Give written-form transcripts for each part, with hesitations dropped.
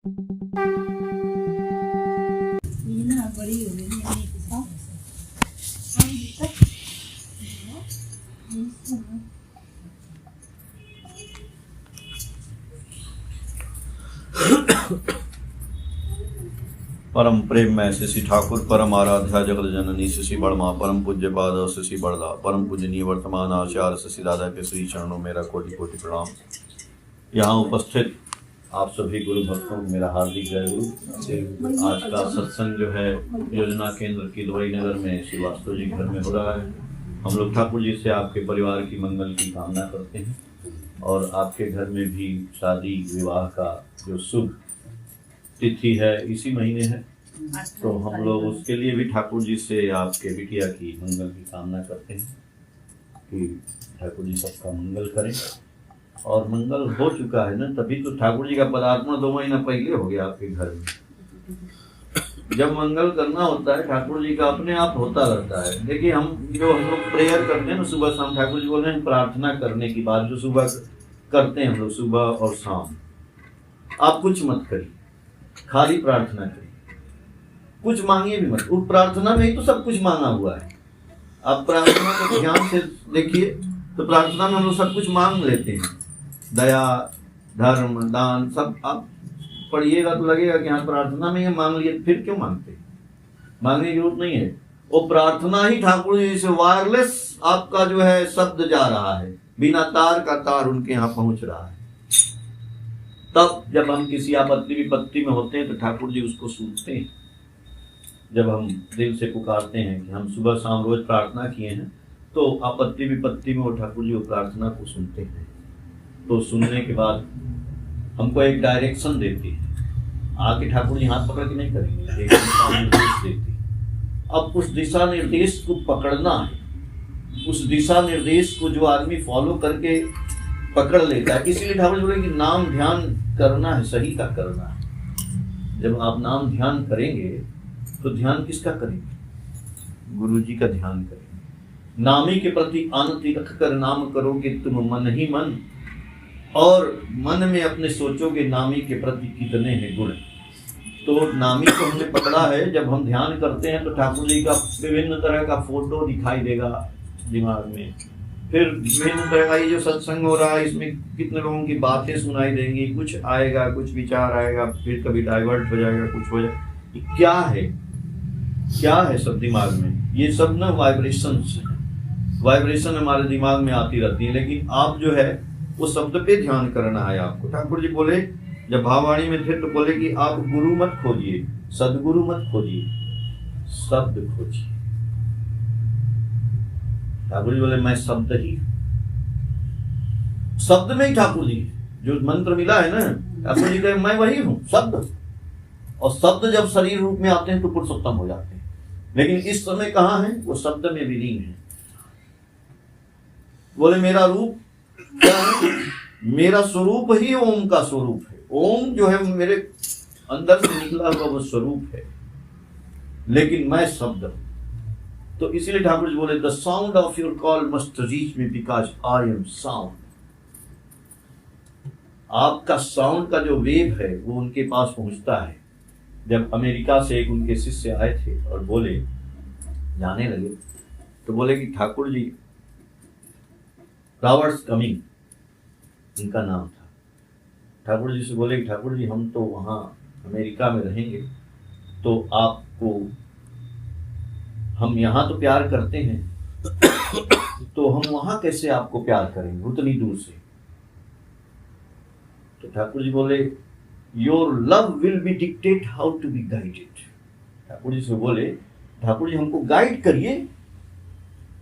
ये ना बड़ी हो गई है। परम प्रेम में शशि ठाकुर, परम आराध्या जगत जननी शशि बड़मा, परम पूज्य पाद शशि बड़दा, परम पूजनीय वर्तमान आचार्य शशि दादा के श्री चरणों मेरा कोटि कोटि प्रणाम। यहाँ उपस्थित आप सभी गुरु भक्तों को मेरा हार्दिक जय गुरु। आज का सत्संग जो है योजना केंद्र की दुबई नगर में श्रीवास्तव जी घर में हो रहा है। हम लोग ठाकुर जी से आपके परिवार की मंगल की कामना करते हैं और आपके घर में भी शादी विवाह का जो शुभ तिथि है इसी महीने है, तो हम लोग उसके लिए भी ठाकुर जी से आपके बिटिया की मंगल की कामना करते हैं कि ठाकुर जी सबका मंगल करें। और मंगल हो चुका है ना, तभी तो ठाकुर जी का पदार्पण 2 महीना पहले हो गया आपके घर में। जब मंगल करना होता है ठाकुर जी का अपने आप होता रहता है। देखिए हम लोग प्रेयर करते हैं ना सुबह शाम, ठाकुर जी बोल रहे हैं प्रार्थना करने की बात जो सुबह करते हैं हम लोग सुबह और शाम। आप कुछ मत करिए, खाली प्रार्थना करिए, कुछ मांगिए भी मत। उस प्रार्थना में ही तो सब कुछ मांगा हुआ है। आप प्रार्थना को ध्यान से देखिए तो प्रार्थना में हम लोग सब कुछ मांग लेते हैं, दया धर्म दान सब। आप पढ़िएगा तो लगेगा कि हाँ प्रार्थना में ये मांग लिए, फिर क्यों मांगते? मांगने की जरूरत नहीं है। वो प्रार्थना ही ठाकुर जी से वायरलेस आपका जो है शब्द जा रहा है, बिना तार का तार उनके यहाँ पहुंच रहा है। तब जब हम किसी आपत्ति विपत्ति में होते हैं तो ठाकुर जी उसको सुनते हैं। जब हम दिल से पुकारते हैं कि हम सुबह शाम रोज प्रार्थना किए हैं, तो आपत्ति विपत्ति में वो ठाकुर जी वो प्रार्थना को सुनते हैं। तो सुनने के बाद हमको एक डायरेक्शन देती है। आके ठाकुर जी हाथ पकड़ के नहीं करेंगे, एक दिशा निर्देश देती है। अब उस दिशा निर्देश को पकड़ना है। उस दिशा निर्देश को जो आदमी फॉलो करके पकड़ लेता है, इसीलिए ठाकुर जी बोले कि नाम ध्यान करना है, सही का करना है। जब आप नाम ध्यान करेंगे तो ध्यान किसका करेंगे? गुरु जी का ध्यान करेंगे। नामी के प्रति आनति रख कर नाम करोगे तुम मन ही मन, और मन में अपने सोचोगे नामी के प्रति कितने हैं गुण। तो नामी को हमने पकड़ा है। जब हम ध्यान करते हैं तो ठाकुर जी का विभिन्न तरह का फोटो दिखाई देगा दिमाग में। फिर विभिन्न तरह का ये जो सत्संग हो रहा है इसमें कितने लोगों की बातें सुनाई देंगी, कुछ आएगा, कुछ विचार आएगा, फिर कभी डाइवर्ट हो जाएगा, कुछ हो जाएगा। क्या है, क्या है सब दिमाग में? ये सब ना वाइब्रेशन हमारे दिमाग में आती रहती है। लेकिन आप जो है वो शब्द पे ध्यान करना है आपको। ठाकुर जी बोले जब भाववाणी में थे तो बोले कि आप गुरु मत खोजिए, सदगुरु मत खोजिए, शब्द खोजिए। ठाकुर जी बोले मैं शब्द ही, शब्द में ही ठाकुर जी जो मंत्र मिला है ना, ठाकुर जी कहे मैं वही हूं शब्द। और शब्द जब शरीर रूप में आते हैं तो पुरुषोत्तम हो जाते हैं। लेकिन इस समय कहाँ है? वो शब्द में विलीन है। बोले मेरा रूप क्या है? मेरा स्वरूप ही ओम का स्वरूप है। ओम जो है मेरे अंदर से निकला हुआ वो स्वरूप है, लेकिन मैं शब्द हूं। तो इसीलिए ठाकुर जी बोले the sound of your call must reach me because I am sound. आपका साउंड का जो वेव है वो उनके पास पहुंचता है। जब अमेरिका से एक उनके शिष्य आए थे और बोले, जाने लगे तो बोले कि ठाकुर जी रॉबर्ट्स कमिंग इनका नाम था। ठाकुर जी से बोले कि ठाकुर जी हम तो वहाँ अमेरिका में रहेंगे, तो आपको हम यहाँ तो प्यार करते हैं तो हम वहाँ कैसे आपको प्यार करेंगे उतनी दूर से? तो ठाकुर जी बोले your love will be dictate how to be guided. Thakur ji से बोले ठाकुर जी हमको गाइड करिए,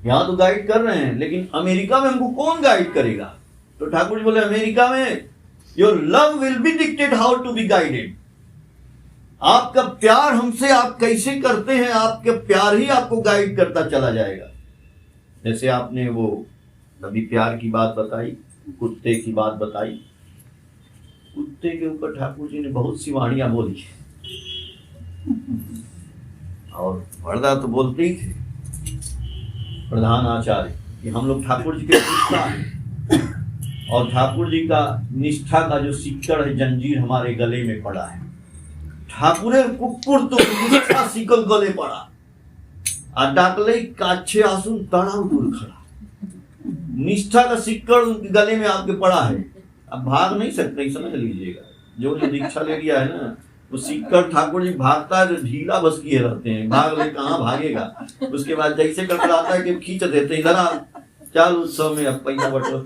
यहाँ तो गाइड कर रहे हैं लेकिन अमेरिका में हमको कौन गाइड करेगा? तो ठाकुर जी बोले अमेरिका में your love will be dictated how to be guided. आपका प्यार हमसे आप कैसे करते हैं, आपके प्यार ही आपको गाइड करता चला जाएगा। जैसे आपने वो अभी प्यार की बात बताई, कुत्ते की बात बताई। कुत्ते के ऊपर ठाकुर जी ने बहुत सी वाणियां बोली और बड़दा तो बोलते ही थे प्रधान आचार्य कि हम लोग ठाकुर जी के निष्ठा है और ठाकुर जी का निष्ठा का जो सिक्कड़ है, जंजीर हमारे गले में पड़ा है। ঠাকুরের কুকুর তো নিষ্ঠা শিকল গলে পড়া আর डाकले काछे आंसू तड़ाव दूर खड़ा। निष्ठा का सिक्कड़ गले में आपके पड़ा है, अब भाग नहीं सकते, समझ लीजिएगा। जो दीक्षा ले लिया है ना, वो सिक्कड़ ठाकुर जी भागता है जो ढीला बस किए रहते हैं, भाग ले कहाँ भागेगा। उसके बाद जैसे कटराता है कि खींच देते हैं, इधर चल उत्सव में अब पैसा बटो,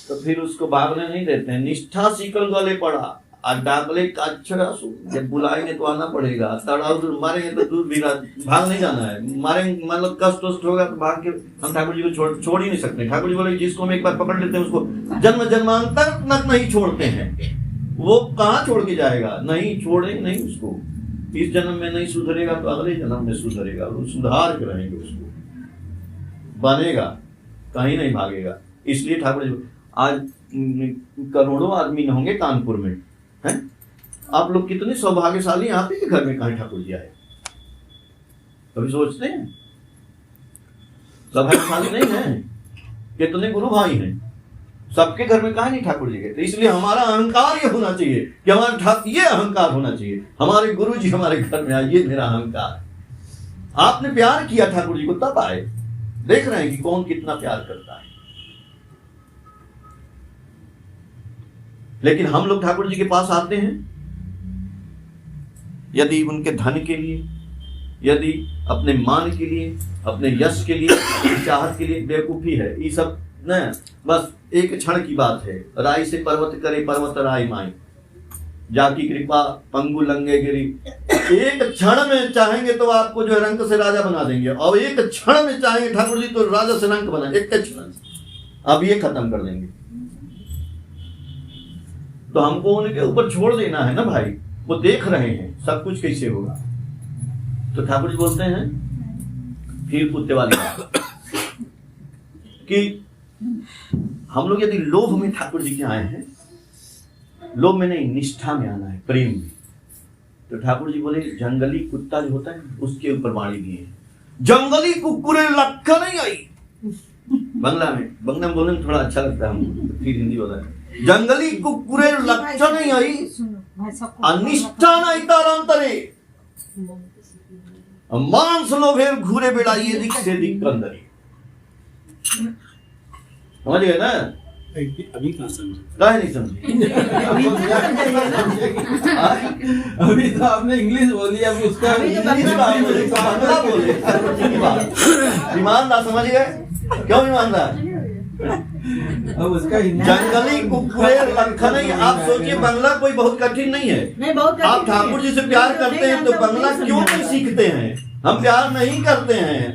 तो फिर उसको भागने नहीं देते हैं। निष्ठा सिक्कड़ गले पड़ा और डाकले काछे आंसू, जब बुलाएंगे तो आना पड़ेगा, तड़ाव दूर मारेंगे तो दूर भी भाग नहीं जाना है, मारेंगे मतलब कष्ट वष्ट होगा तो भाग के हम ठाकुर जी को छोड़ ही नहीं सकते। ठाकुर जी बोले जिसको हम एक बार पकड़ लेते हैं उसको जन्म जन्मांतर तक नहीं छोड़ते हैं। वो कहाँ छोड़ के जाएगा, नहीं छोड़ेंगे नहीं उसको। इस जन्म में नहीं सुधरेगा तो अगले जन्म में सुधरेगा, वो सुधार के रहेंगे, उसको बनेगा, कहीं नहीं भागेगा। इसलिए ठाकुर जी आज करोड़ों आदमी न होंगे कानपुर में, हैं? आप लोग कितने सौभाग्यशाली, आप ही के घर में कहीं ठाकुर जी आए, कभी सोचते हैं? सौभाग्यशाली नहीं है, कितने गुरु भाई हैं, सबके घर में कहा नहीं ठाकुर जी गए। तो इसलिए हमारा अहंकार ये होना चाहिए कि हमारा ये अहंकार होना चाहिए, हमारे गुरु जी हमारे घर में आए, ये मेरा अहंकार। आपने प्यार किया ठाकुर जी को तब आए, देख रहे हैं कि कौन कितना प्यार करता है। लेकिन हम लोग ठाकुर जी के पास आते हैं यदि उनके धन के लिए, यदि अपने मान के लिए, अपने यश के लिए, अपनी चाहत के लिए, बेवकूफी है ये सब न। बस एक क्षण की बात है, राय से पर्वत करे पर्वत राय माई, जाकी कृपा पंगु लंगे गिरी। एक क्षण में चाहेंगे तो आपको जो है रंक से राजा बना देंगे, और एक क्षण में चाहेंगे ठाकुर जी तो राजा से रंक बना, एक क्षण अब ये खत्म कर देंगे। तो हमको उनके ऊपर छोड़ देना है ना भाई, वो देख रहे हैं सब कुछ कैसे होगा। तो ठाकुर जी बोलते हैं फिर कुत्ते वाली बात कि हम लोग यदि लोभ में ठाकुर जी के आए हैं, लोभ में नहीं निष्ठा में आना है, प्रेम में, तो ठाकुर जी बोले जंगली कुत्ता जो होता है उसके ऊपर बाणी दिए, जंगली कुकुरे लक्का नहीं आई। बंगला में बोलने में थोड़ा अच्छा लगता है हमको, फिर हिंदी होता है जंगली कुकुरे लक्का नहीं आई, अनिष्ठा नहीं तारंतरे, मांस लोभेर घूरे बेड़ाइए दिख से दिख कंदरी। समझ गए ना? अभी कहाँ समझे? काहे नहीं समझे? अभी तो आपने इंग्लिश बोली, अब उसका बांग्ला बोले। ईमानदार समझ गए? क्यों ईमानदार? अब उसका जंगली कुकुरे लखा नहीं। आप सोचिए बंगला कोई बहुत कठिन नहीं है। नहीं, बहुत कठिन आप ठाकुर जी से प्यार करते हैं तो बंगला क्यों नहीं सीखते हैं? हम प्यार नहीं करते हैं।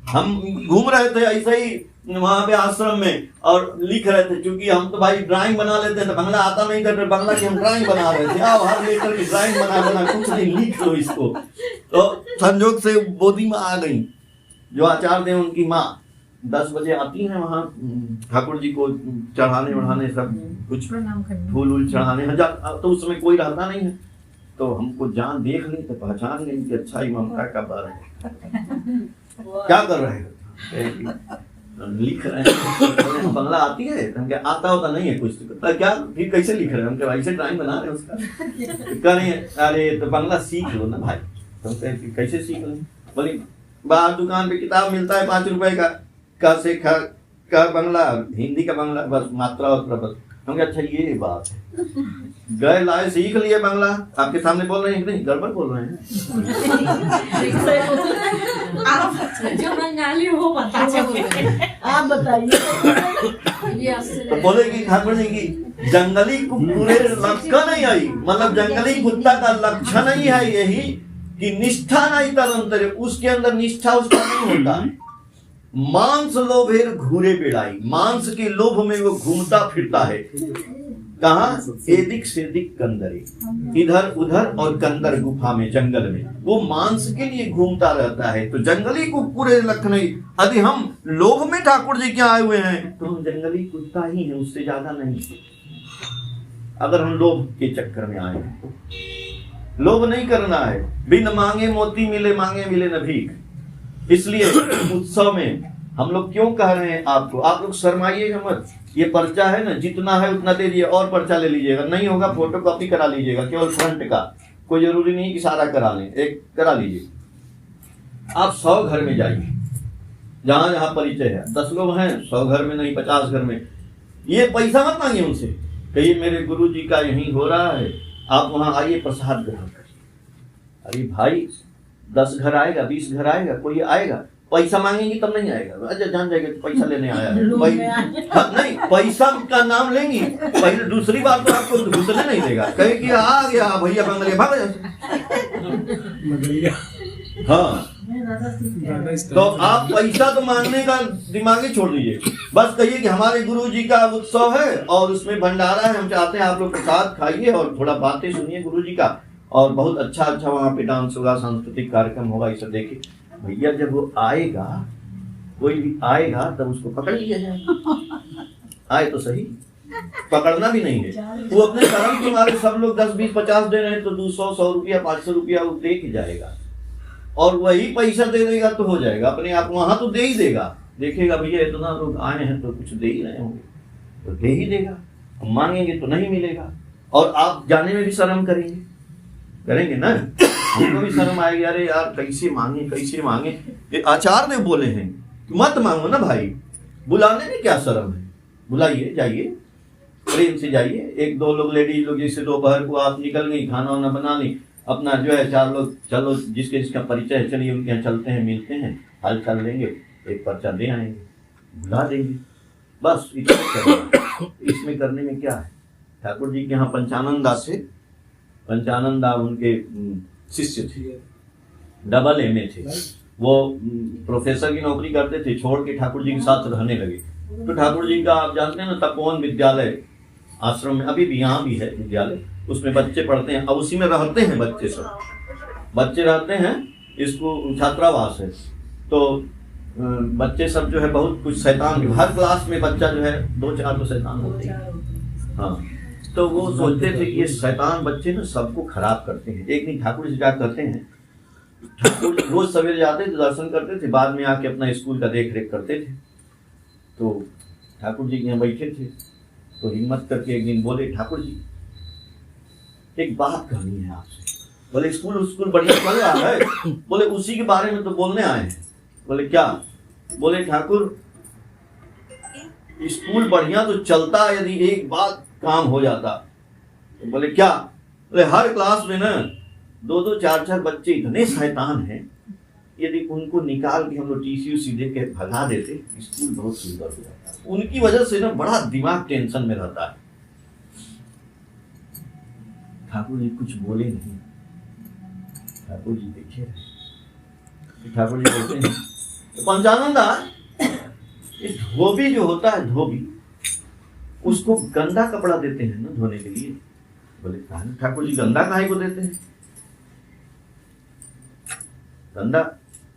हम घूम रहे थे ऐसे ही वहां पे आश्रम में और लिख रहे थे, क्योंकि हम तो भाई ड्राइंग बना लेते हैं, तो बंगला आता नहीं था, बंगला की हम ड्राइंग बना रहे थे। आओ हर लेटर की ड्राइंग बना कुछ नहीं लिख लो इसको। तो संजोग से बोधी माँ आ गई, जो आचार्य थे उनकी माँ 10 बजे आती हैं वहाँ ठाकुर जी को चढ़ाने बढ़ाने सब कुछ फूल वूल चढ़ाने। तो उस समय कोई रहता नहीं है, तो हमको जान देख ली तो पहचान गई कि अच्छा ही ममता का बार है। क्या कर रहे हो? लिख रहे हैं। बंगला आती है? हम क्या आता होता नहीं है कुछ तो क्या फिर कैसे लिख रहे हैं? हम क्या ऐसे ड्राइंग बना रहे हैं उसका? क्या नहीं है? अरे तो बंगला सीख लो ना भाई। तो कैसे सीख लो? बोली बाहर दुकान पे किताब मिलता है 5 रुपए का से का बंगला, हिंदी का बंगला, बस मात्रा और बस। हम क्या अच्छा ये बात है। गए लाए सीख लिए बंगला, आपके सामने बोल रहे हैं नहीं गड़बड़ बोल रहे हैं। जो बंगाली हो आप बताइए। तो बोले कि ठाकुर जी की जंगली कुकुरे लक्षण नहीं आई, मतलब जंगली कुत्ता का लक्षण नहीं है यही कि निष्ठा नहीं तरंतरे, उसके अंदर निष्ठा उसका नहीं होता। मांस लोभेर घूरे बेड़ाई, मांस के लोभ में वो घूमता फिरता है। कहा? एदिक सेदिक कंदरे, इधर उधर और कंदर गुफा में, जंगल में वो मांस के लिए घूमता रहता है। तो जंगली कुकुरे लक्षण नहीं। यदि हम लोभ में ठाकुर जी के आए हुए हैं तो हम जंगली कुत्ता ही हैं, उससे ज्यादा नहीं। अगर हम लोभ के चक्कर में आए हैं, लोभ नहीं करना है। बिन मांगे मोती मिले, मांगे मिले न भीख। इसलिए उत्सव में हम लोग क्यों कह रहे हैं आपको, आप लोग शर्माइएगा मत। ये पर्चा है ना, जितना है उतना दे दिए, और पर्चा ले लीजिएगा, नहीं होगा फोटो कॉपी करा लीजिएगा, केवल फ्रंट का, कोई जरूरी नहीं कि सारा करा लें, एक करा लीजिए। आप 100 घर में जाइए, जहां जहां परिचय है, 10 लोग हैं, 100 घर में नहीं 50 घर में, ये पैसा मत मांगिए उनसे, कहिए मेरे गुरु जी का यही हो रहा है, आप वहां आइए प्रसाद ग्रहण करिए। अरे भाई 10 घर आएगा, 20 घर आएगा, कोई आएगा, पैसा मांगेंगे तब नहीं आएगा, अच्छा जान जाएगा तो पैसा लेने आया है, नहीं पैसा का नाम लेंगी, पहले दूसरी बार तो आपको घुसने नहीं देगा, कहे कि आ गया भैया बंगले भाग। हाँ, तो आप पैसा तो मांगने का दिमाग ही छोड़ दीजिए, बस कहिए कि हमारे गुरु जी का उत्सव है और उसमें भंडारा है, हम चाहते हैं आप लोग प्रसाद खाइए और थोड़ा बातें सुनिए गुरु जी का, और बहुत अच्छा अच्छा वहाँ पे डांस होगा, सांस्कृतिक कार्यक्रम होगा, ये सब देखिए। भैया जब वो आएगा, कोई भी आएगा तब उसको पकड़ लिया जाएगा, आए तो सही, पकड़ना भी नहीं है, वो अपने कर्म के मारे सब लोग 10 20 50 दे रहे हैं तो 200 100 रुपया 500 रुपया वो दे के जाएगा, और वही पैसा दे देगा तो हो जाएगा अपने आप, वहां तो दे ही देगा, देखेगा भैया इतना लोग आए हैं तो कुछ दे ही रहे होंगे तो दे ही देगा, हम मांगेंगे तो नहीं मिलेगा, और आप जाने में भी शर्म करेंगे ना, हमको भी शर्म आएगी, अरे यार कैसे मांगे। ये आचार्य ने बोले हैं मत मांगो ना भाई, बुलाने में क्या शर्म है, बुलाइए, जाइए प्रेम से जाइए, 1-2 लोग लेडीज लोग, जैसे दोपहर को आप निकल गई, खाना वाना बना ली, अपना जो है 4 लोग, चलो जिसका परिचय है चलिए उनके यहाँ चलते हैं, मिलते हैं, हाल चाल लेंगे, एक पर्चा दे आएंगे, बुला देंगे, बस इसमें करने में क्या है। ठाकुर जी के यहाँ पंचानंदा उनके शिष्य थे, डबल एमए थे, वो प्रोफेसर की नौकरी करते थे, छोड़ के ठाकुर जी के साथ रहने लगे, तो ठाकुर जी का आप जानते हैं ना तपोवन विद्यालय आश्रम में, अभी भी यहाँ भी है विद्यालय, उसमें बच्चे पढ़ते हैं, अब उसी में रहते हैं बच्चे, सब बच्चे रहते हैं, इसको छात्रावास है, तो बच्चे सब जो है बहुत कुछ शैतान, हर क्लास में बच्चा जो है 2-4 तो शैतान होते हैं। हाँ, तो वो सोचते थे कि ये शैतान बच्चे ना सबको खराब करते हैं। एक दिन ठाकुर जी क्या करते हैं, ठाकुर रोज सवेरे जाते थे, दर्शन करते थे, बाद में आके अपना स्कूल का देख रेख करते थे, तो ठाकुर जी यहाँ बैठे थे, तो हिम्मत करके एक दिन बोले, ठाकुर जी एक बात कहनी है आपसे। बोले स्कूल बढ़िया चल रहा है? बोले उसी के बारे में तो बोलने आए हैं। बोले क्या? बोले ठाकुर स्कूल बढ़िया तो चलता यदि एक बात काम हो जाता। तो बोले क्या? बोले हर क्लास में ना 2-2 4-4 बच्चे इतने शैतान हैं, यदि उनको निकाल के हम लोग टीसी उसी दे के भगा देते स्कूल बहुत सुंदर हो जाता। उनकी वजह से ना बड़ा दिमाग टेंशन में रहता है। ठाकुर जी कुछ बोले नहीं। ठाकुर जी देखे रहे। ठाकुर जी बोलते हैं तो पंचानंदा इस धोबी जो होता है, धोबी उसको गंदा कपड़ा देते हैं ना धोने के लिए। बोले ठाकुर जी गंदा काहे को देते हैं? गंदा?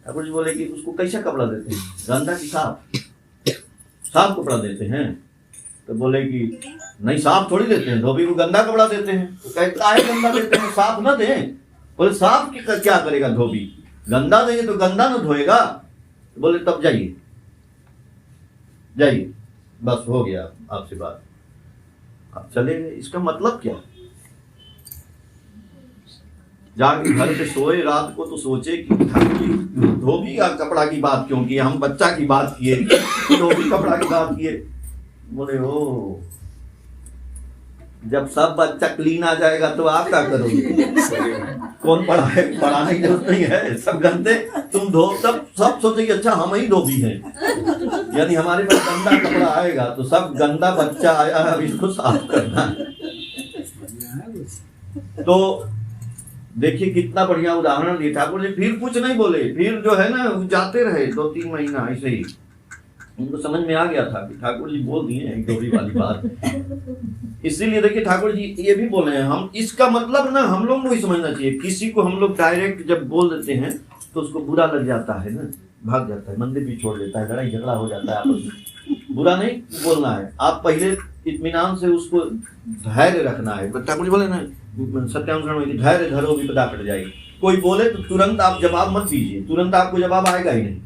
ठाकुर जी बोले कि उसको कैसा कपड़ा देते हैं? गंदा की साफ? साफ कपड़ा देते हैं। तो बोले कि नहीं साफ थोड़ी देते हैं, धोबी को गंदा कपड़ा देते हैं। तो काहे गंदा देते हैं, साफ ना दें। बोले साफ क्या करेगा धोबी, गंदा देंगे तो गंदा ना धोएगा। बोले तब जाइए जाइए, बस हो गया आपसे बात। आप चले गए। इसका मतलब क्या? जाके घर पे सोए रात को तो सोचे कि धोबी का कपड़ा की बात क्यों की, हम बच्चा की बात किए, धोबी कपड़ा की बात किए। बोले ओ जब सब बच्चा क्लीन आ जाएगा तो आप क्या करोगे? कौन पढ़ाने की जरूरत नहीं है, सब गंदे तुम धो। सब सोचेंगे अच्छा हम ही धोबी हैं, यानी हमारे पास गंदा कपड़ा आएगा तो सब गंदा बच्चा आया है, अब इसको साफ करना है। तो देखिए कितना बढ़िया उदाहरण दिया ठाकुर जी। फिर कुछ नहीं बोले, फिर जो है ना जाते रहे 2-3 महीना ऐसे ही। उनको समझ में आ गया था कि ठाकुर जी बोल दिए हैं धोबी वाली बात। इसीलिए देखिए ठाकुर जी ये भी बोले हैं। हम इसका मतलब ना हम लोग को ही समझना चाहिए। किसी को हम लोग डायरेक्ट जब बोल देते हैं तो उसको बुरा लग जाता है ना, भाग जाता है, मंदिर भी छोड़ देता है, लड़ाई झगड़ा हो जाता है आपस में। बुरा नहीं बोलना है, आप पहले इत्मीनान से उसको धैर्य रखना है। ठाकुर जी बोले ना सत्यानुसरण में धैर्य धरो विपदा कट जाएगी। कोई बोले तो तुरंत आप जवाब मत दीजिए, तुरंत आपको जवाब आएगा ही नहीं।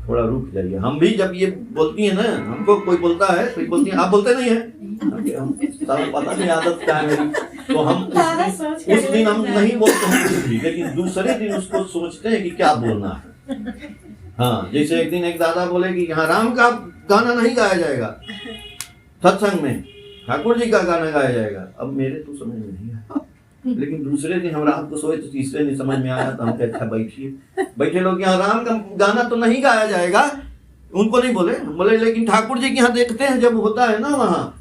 थोड़ा रुक जाइए। हम भी जब ये बोलती है ना, हमको कोई बोलता है, कोई बोलती है, आप बोलते नहीं है, हम पता नहीं आदत क्या है मेरी, तो हम उस दिन हम नहीं बोलते हैं कुछ भी, लेकिन दूसरे दिन उसको सोचते हैं कि क्या बोलना है। हाँ, जैसे एक दिन एक दादा बोले कि यहाँ राम का गाना नहीं गाया जाएगा सत्संग में, ठाकुर जी का गाना गाया जाएगा। अब मेरे तो समझ में नहीं आया, लेकिन दूसरे दिन हम रात को सोए तो तीसरे दिन समझ में आया, तो हम कहते अच्छा बैठिए, बैठे लोग यहाँ राम का गाना तो नहीं गाया जाएगा, उनको नहीं बोले, बोले लेकिन ठाकुर जी के यहाँ देखते हैं जब होता है ना वहाँ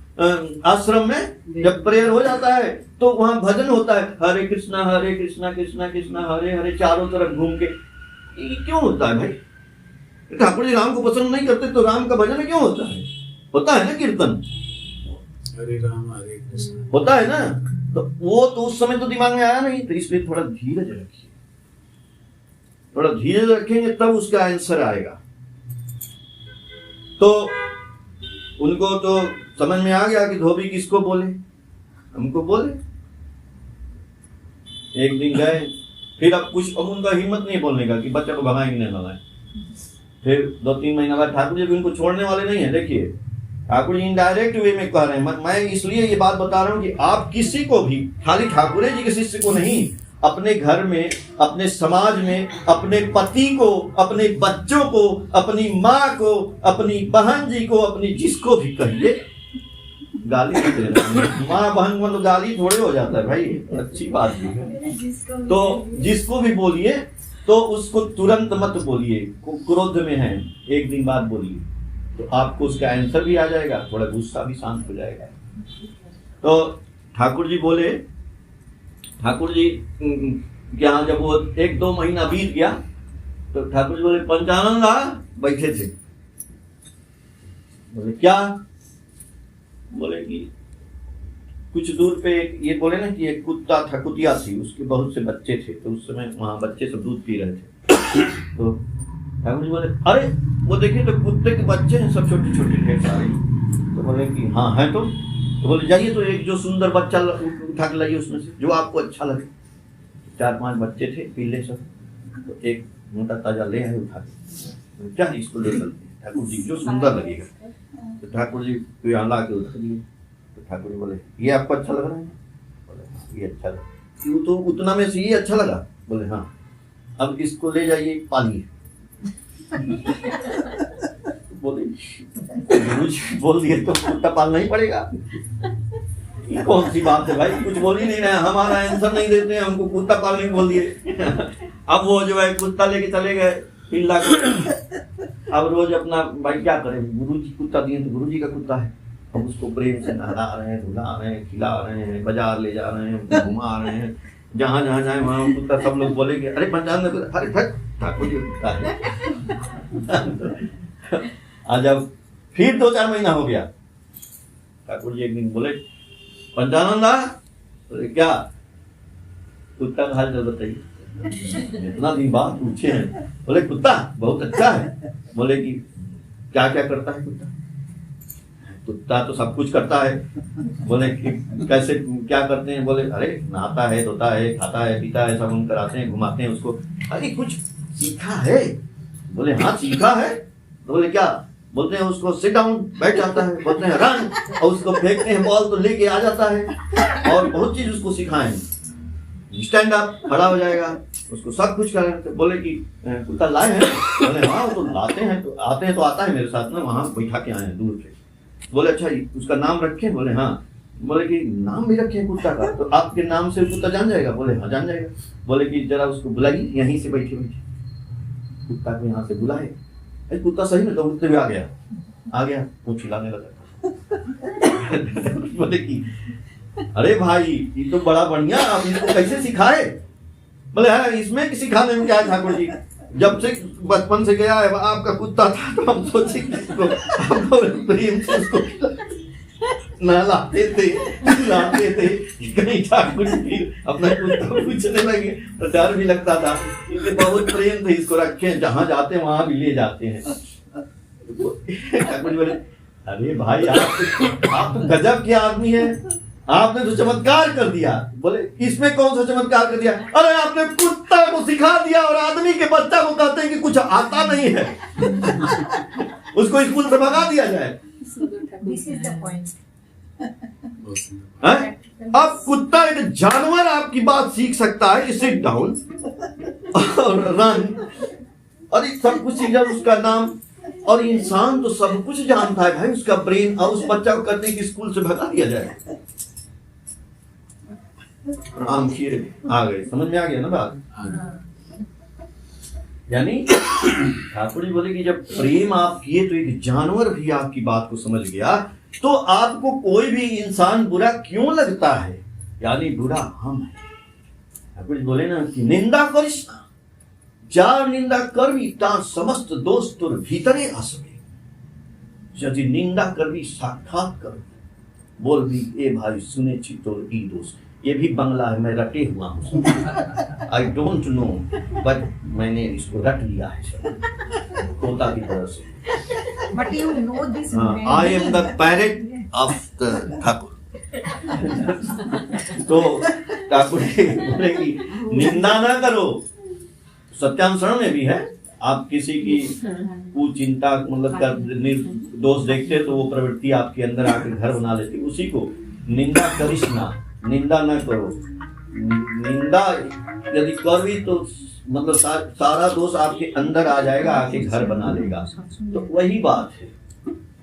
आश्रम में जब प्रेयर हो जाता है तो वहाँ भजन होता है, हरे कृष्णा कृष्णा कृष्णा हरे हरे, चारों तरफ घूम के। ये क्यों होता है भाई? ठाकुर जी राम को पसंद नहीं करते तो राम का भजन क्यों होता है? होता है ना कीर्तन, हरे राम हरे कृष्ण होता है ना, तो वो तो उस समय तो दिमाग में आया नहीं, तो इसलिए थोड़ा धीरज रखिए, थोड़ा धीरज रखेंगे तब उसका आंसर आएगा। तो उनको तो समझ में आ गया कि धोबी किसको बोले, हमको बोले। एक दिन गए, फिर अब कुछ अब उनका हिम्मत नहीं बोलने का कि बच्चा को भगाएंगे नहीं भगाए। फिर 2-3 महीना बाद ठाकुर जी भी उनको छोड़ने वाले नहीं है। देखिए ठाकुर जी इनडायरेक्ट वे में कह रहे हैं, मैं इसलिए ये बात बता रहा हूँ कि आप किसी को भी, खाली ठाकुर जी के शिष्य को नहीं, अपने घर में, अपने समाज में, अपने पति को, अपने बच्चों को, अपनी माँ को, अपनी बहन जी को, अपनी जिसको भी कहिए, गाली नहीं देना। माँ बहन को तो गाली थोड़े हो जाता है भाई, अच्छी बात भी है। तो जिसको भी बोलिए तो उसको तुरंत मत बोलिए, क्रोध में है, एक दिन बाद बोलिए, तो आपको उसका आंसर भी आ जाएगा, थोड़ा गुस्सा भी शांत हो जाएगा। तो ठाकुर जी बोले, ठाकुर जी क्या जब वो 1-2 महीना बीत गया तो ठाकुर जी बोले पंचानंद आ, बैठे थे, बोले क्या? बोले कि कुछ दूर पे ये बोले ना कि एक कुत्ता था, कुतिया थी, उसके बहुत से बच्चे थे, तो उस समय वहां बच्चे सब दूध पी रहे थे। तो ठाकुर जी बोले अरे वो देखिए तो कुत्ते के बच्चे हैं, सब छोटे छोटे ढेर सारे। तो बोले कि हाँ है। तो बोले जाइए तो एक जो सुंदर बच्चा उठा के लाइए उसमें से, जो आपको अच्छा लगे। 4-5 बच्चे थे पीले सब, तो एक मोटा ताजा ले आए उठा के, क्या इसको ले चलते ठाकुर जी, जो सुंदर लगेगा। तो ठाकुर जी को यहाँ ला के उठा दिए। तो ठाकुर जी बोले ये आपको अच्छा लग रहा है? बोले ये अच्छा लगा। क्यों? तो उतना में से ये अच्छा लगा? बोले हाँ। अब इसको ले जाइए पालिए। बोले गुरुजी बोल दिए तो कुत्ता पालना ही पड़ेगा। ये कौन सी बात है भाई, कुछ बोल ही नहीं रहे, हमारा आंसर नहीं देते, हमको कुत्ता पालने को बोल दिए। अब वो जो है कुत्ता लेके चले गए पिल्ला को। अब रोज अपना भाई क्या करें, गुरुजी कुत्ता दिए तो गुरुजी का कुत्ता है, अब उसको प्रेम से नहला रहे हैं, धुला रहे हैं, खिला रहे हैं, बाजार ले जा रहे हैं, घुमा रहे हैं, जहाँ जहाँ जाए वहाँ कुत्ता। सब लोग बोलेंगे अरे पंचायत में, अरे ठाकुर जी कुत्ता है। आज अब फिर 2-4 महीना हो गया, ठाकुर जी एक दिन बोले पंचानंदा, बोले क्या? कुत्ता का हाल बताइए। इतना दिन बाद पूछे हैं। बोले कुत्ता बहुत अच्छा है। बोले कि क्या क्या करता है कुत्ता? कुत्ता तो सब कुछ करता है। बोले कि कैसे क्या करते हैं? बोले अरे नहाता है, धोता है, खाता है, पीता है, सब हम कराते हैं, घुमाते हैं उसको। अरे कुछ सीखा है? बोले हाँ सीखा है। तो बोले क्या? बोलते हैं उसको सिट डाउन, बैठ जाता है, बोलते हैं रन, और उसको फेंकते हैं बॉल तो लेके आ जाता है, और बहुत चीज उसको सिखाएं, स्टैंड अप, खड़ा हो जाएगा, उसको सब कुछ करें। बोले कि कुत्ता लाए हैं? बोले हाँ वो तो लाते हैं, तो आते हैं तो आता है मेरे साथ ना, वहाँ बैठा के आए हैं दूर से। बोले अच्छा उसका नाम रखे? बोले हाँ। बोले कि नाम भी रखे कुत्ता का, तो आपके नाम से कुत्ता जान जाएगा? बोले हाँ जान जाएगा। बोले कि जरा उसको बुलाइए, यहीं से बैठे बैठे कुत्ता को यहाँ से बुलाए। कुत्ता सही में दौड़ते हुए आ गया, वो चिल्लाने लगा। बोले कि अरे भाई ये तो बड़ा बढ़िया, आप इसको कैसे सिखाए? बोले हाँ इसमें सिखाने में क्या है ठाकुर जी, जब से बचपन से गया है आपका कुत्ता था तो हम सोचे प्रेम से उसको नहलाते थे, खिलाते थे। कहीं ठाकुर जी अपना कुत्ता पूछने लगे तो डर भी लगता था, क्योंकि बहुत प्रेम थे, इसको रखे जहाँ जाते हैं वहां भी ले जाते हैं। ठाकुर जी बोले अरे भाई आप तो गजब के आदमी है, आपने तो चमत्कार कर दिया। बोले इसमें कौन सा चमत्कार कर दिया? अरे आपने कुत्ता को सिखा दिया और आदमी के बच्चा को कहते हैं कि कुछ आता नहीं है, उसको स्कूल से भगा दिया जाए। This is the point. अब कुत्ता एक जानवर आपकी बात सीख सकता है कि सिट डाउन और रन, और सब कुछ सीख जाए उसका नाम। और इंसान तो सब कुछ जानता है भाई, उसका ब्रेन, और उस बच्चा को कहते हैं कि स्कूल से भगा दिया जाए। प्रणाम किए आ गए, समझ में आ गया ना बात? यानी ठाकुर जी बोले कि जब प्रेम आप किए तो एक जानवर भी आपकी बात को समझ गया, तो आपको कोई भी इंसान बुरा क्यों लगता है? यानी बुरा हम है। ठाकुर जी बोले ना कि निंदा करिस ना, जार निंदा करवी तार समस्त दोष तोर भीतरे आसवे। यदि निंदा करवी साक्षात कर बोल भी ए भाई सुने छी तोर ई दोष। ये भी बंगला है, मैं रटे हुआ हूँ, आई डोंट नो, बट मैंने इसको रट लिया है सब तोता की तरह से। But you know this. I am the parrot of the Thakur. तो ठाकुर जी बोले कि निंदा ना करो। सत्यानुसरण में भी है, आप किसी की कुचिंता मतलब कर दोष देखते तो वो प्रवृत्ति आपके अंदर आकर घर बना लेती, उसी को निंदा करिस ना, निंदा ना करो। निंदा यदि करवी तो मतलब सारा दोष आपके अंदर आ जाएगा, आके घर बना लेगा। तो वही बात है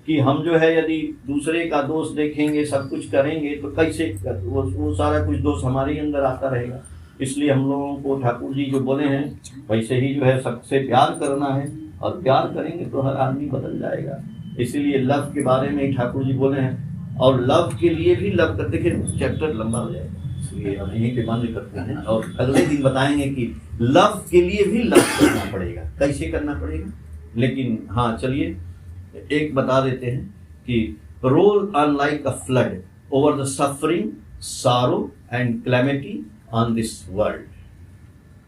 कि हम जो है यदि दूसरे का दोष देखेंगे, सब कुछ करेंगे, तो कैसे वो सारा कुछ दोष हमारे अंदर आता रहेगा। इसलिए हम लोगों को ठाकुर जी जो बोले हैं वैसे ही जो है सबसे प्यार करना है, और प्यार करेंगे तो हर आदमी बदल जाएगा। इसीलिए लव के बारे में ही ठाकुर जी बोले हैं, और लव के लिए भी लव करते के चैप्टर लंबा हो जाएगा, इसलिए हम यहीं पे बंद करते हैं और अगले दिन बताएंगे कि लव के लिए भी लव करना पड़ेगा, कैसे करना पड़ेगा। लेकिन हाँ चलिए एक बता देते हैं कि roll on like a flood over the suffering, sorrow and calamity on this world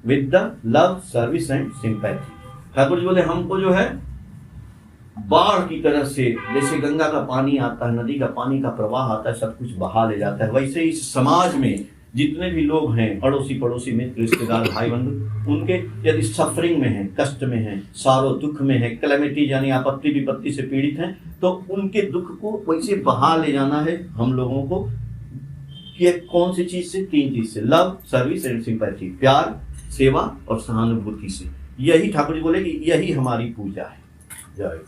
with the love, service and sympathy। Thakur ji बोले हमको जो है बाढ़ की तरह से, जैसे गंगा का पानी आता है, नदी का पानी का प्रवाह आता है, सब कुछ बहा ले जाता है, वैसे इस समाज में जितने भी लोग हैं, अड़ोसी पड़ोसी मित्र रिश्तेदार भाई बंधु, उनके यदि सफरिंग में है, कष्ट में है, सारो दुख में है, कैलेमिटी यानी आपत्ति विपत्ति से पीड़ित हैं, तो उनके दुख को वैसे बहा ले जाना है हम लोगों को। कि कौन सी चीज से? 3 चीज से, लव, सर्विस एंड सिंपैथी, प्यार, सेवा और सहानुभूति से। यही ठाकुर जी बोले कि यही हमारी पूजा है। जय